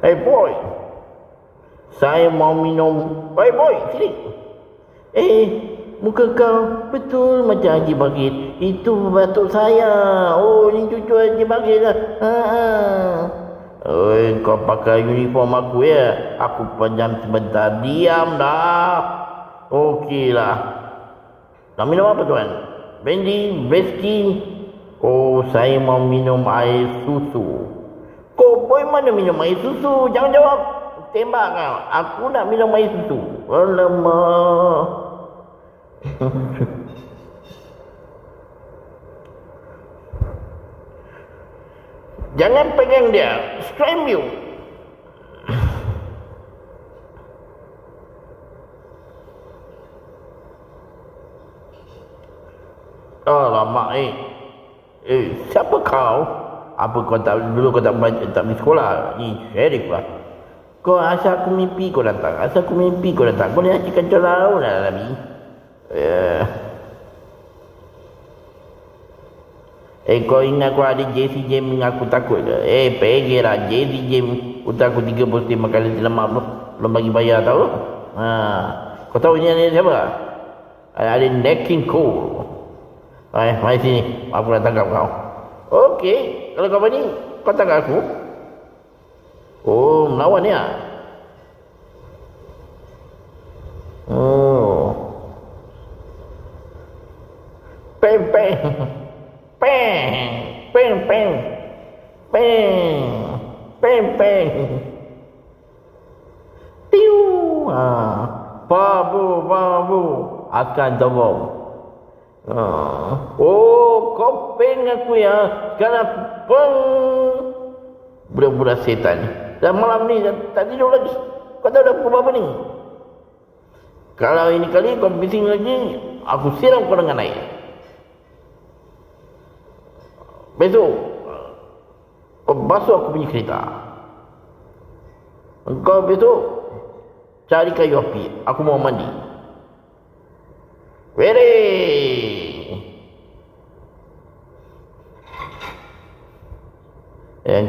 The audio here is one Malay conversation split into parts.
Hey boy, saya mau minum. Hey boy, sini. Muka kau betul macam Haji Bagir. Itu batuk saya. Oh, ini cucu Haji Bagir lah. Kau pakai uniform aku ya? Aku pejam sebentar. Diam dah. Okeylah. Nak minum apa tuan? Brandy, whisky? Oh, saya mau minum air susu. Kau boy mana minum air susu? Jangan jawab. Tembak kau. Aku nak minum air susu. Alamak. Jangan pegang dia. Scram you. Alamak siapa kau? Apa kau tak pergi sekolah? Ni Syarif lah. Kau asal aku mimpi kau datang. Kau ni hati kacau lau lah Nabi. Kau ingat kau ada JC Jam aku takut ke? Pergi lah JC Jam. Utang aku 35 kali selamat belum bagi bayar tau. Kau tahu ni ada siapa? Ada King Cole. Mari sini. Aku nak tangkap kau. Okey. Kalau kau berani, kau tangkap aku. Oh, melawan ya? Oh. Peng. Tiu. Babu. Akan tawau. Kau peng aku ya. Sekarang peng. Budak-budak setan ni. Dan malam ni tak tidur lagi. Kau tahu dah apa ni? Kalau ini kali kau bising lagi, aku siram kau dengan air. Besok kau basuh aku punya kereta. Kau besok cari kayu api. Aku mau mandi.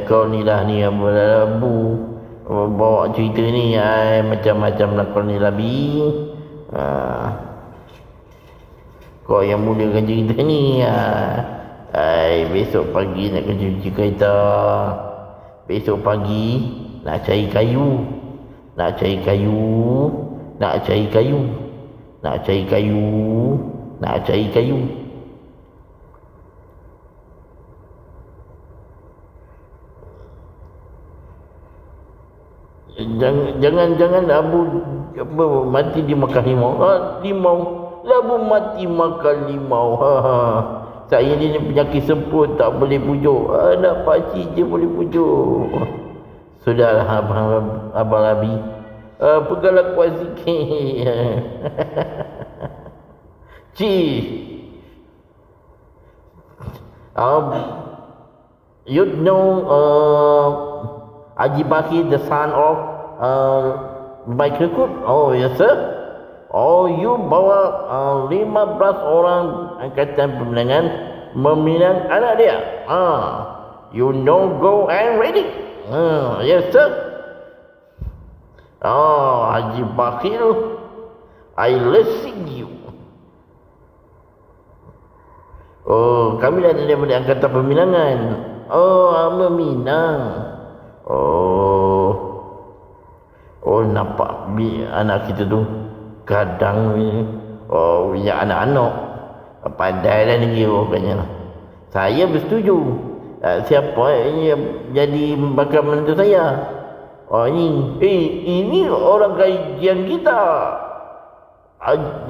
Kau ni lah ni yang berlabu. Bawa cerita ni macam-macam lah kau ni Labi. Kau yang mulakan cerita ni. Besok pagi nak cuci kereta. Besok pagi nak cari kayu. Jangan Abu mati dimakan limau. Labu mati makan limau. Saya ni penyakit semput, tak boleh pujuk. Anak pakcik je boleh pujuk. Sudahlah Abang Labi. Peganglah kuat sikit. Cik. You know Haji Bakir, the son of Michael Cook? Oh, yes sir. Oh, you bawa 15 orang angkatan pemenangan meminang anak dia. You know, go and ready. Yes sir. Haji Bakir, I listen you. Oh, kami dah daripada angkatan peminangan. Meminang. Oh, nampak anak kita tu kadang ni. Ya anak-anak pandai dah ni rupanya. Saya bersetuju. Siapa yang jadi bakal menantu saya? Ini orang kajian kita.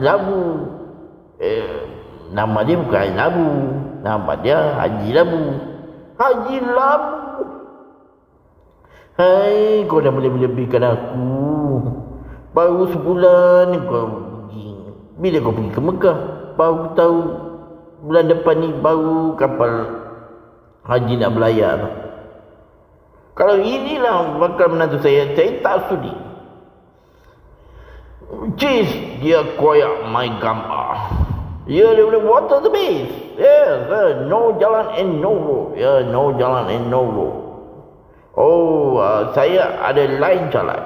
Labu. Nama dia bukan Labu. Nama dia Haji Labu. Haji Labu. Hai, kau dah boleh melebihkan aku. Baru sebulan kau pergi. Bila kau pergi ke Mekah? Baru tahu bulan depan ni baru kapal haji nak berlayar. Kalau inilah bakal menantu saya tak sudi. Cis, dia koyak my gambar. Ya, dia boleh water the base. Yes, no jalan and no road. Ya, no jalan and no road. Oh, saya ada lain jalan.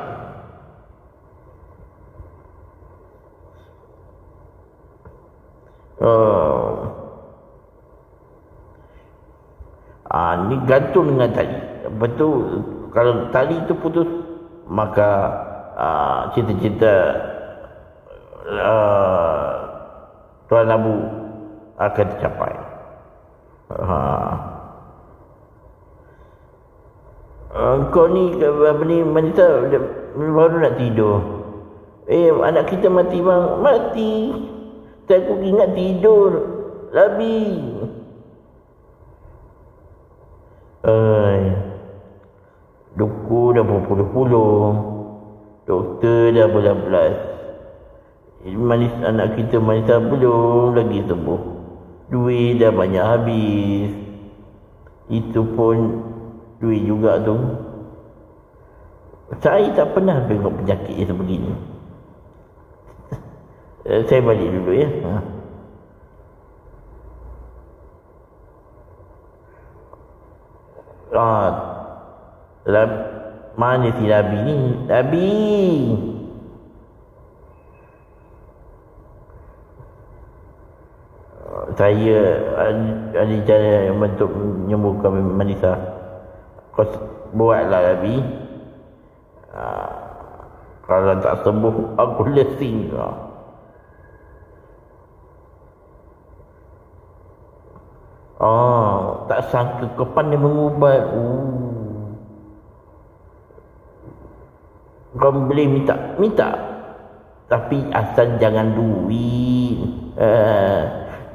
Ni gantung dengan tali. Betul, kalau tali itu putus, maka cita-cita Tuan Abu akan tercapai. Kau ni wanita baru nak tidur. Anak kita mati bang. Mati. Tak, aku ingat tidur. Labi. Doktor dah berpuluh-puluh. Doktor dah belas-belas. Anak kita Manisa belum lagi sembuh. Duit dah banyak habis. Itu pun duit juga tu. Saya tak pernah tengok penyakit yang sebegini. Saya balik dulu ya. Mana si Labi ni? Labi! Saya ada cara untuk menyembuhkan Manisa. Kau buatlah Labi. Kalau tak sembuh, aku lesing kau. Tak sangka kau pandai mengubat. Kau boleh minta. Tapi asal jangan duit.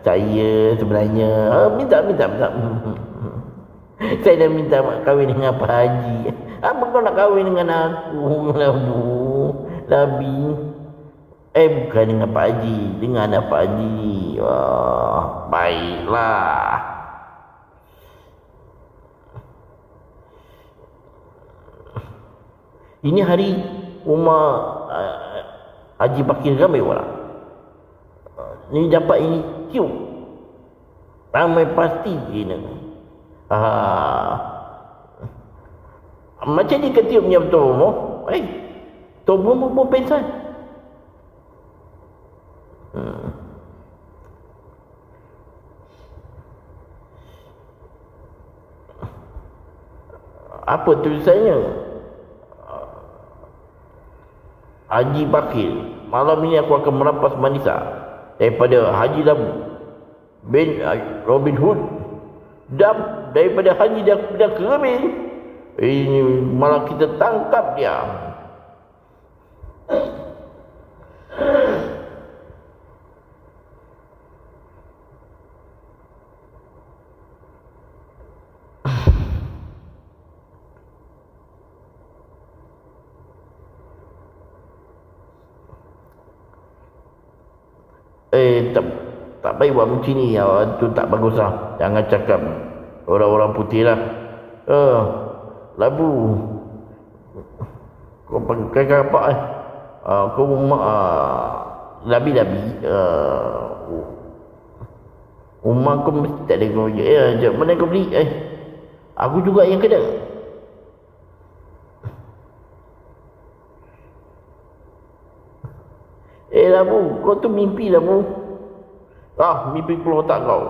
Saya sebenarnya minta. Saya dah minta kahwin dengan Pak Haji. Apa kau nak kahwin dengan aku, Labi? Bukan dengan Pak Haji, dengan anak Pak Haji. Baiklah. Ini hari rumah Haji Bakir ramai orang. Ni dapat ini cium. Ramai pasti gini. Macam ni ketiupnya betul mu. Tubuh mu pun pensan. Apa tulisannya? Haji Bakir, malam ini aku akan merampas Manisa daripada Haji Labu bin Robin Hood dan daripada Haji dah Kemin. Ini malah kita tangkap dia. Tak baik buat macam ni. Tu tak bagus lah. Jangan cakap orang-orang putih lah. Labu, kau pakai apa kau labi-labi. Rumah kau mesti tak ada kerja. Mana kau beli? Aku juga yang kena. Labu, kau tu mimpi Labu. Mimpi keluar otak kau.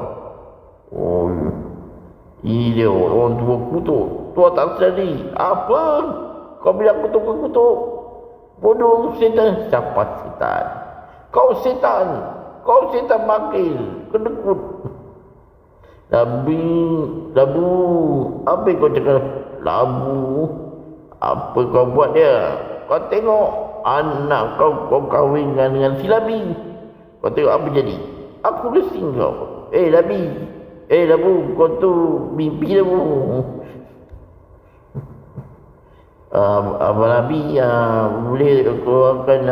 Ini dia orang tua kutuk. Tua tak sedari. Apa? Kau bilang kutuk. Bodoh setan. Siapa setan? Kau setan. Kau setan makil. Kedekut. Labu. Apa kau cakap? Labu. Apa kau buat dia? Kau tengok anak kau kahwinkan dengan si Labi. Kau tengok apa jadi? Aku lesing kau. Labi. Labu, kau tu mimpi Labu. Abang Labi boleh keluarkan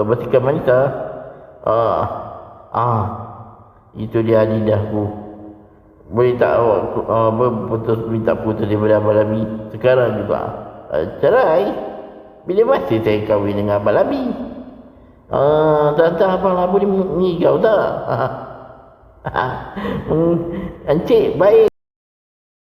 batikan Manisa. Itu dia lidahku. Boleh tak awak minta putus daripada Abang Labi sekarang juga? Cerai. Bila masa saya kahwin dengan Abang Labi? Tak Abang Labu ni kau tak? Encik baik.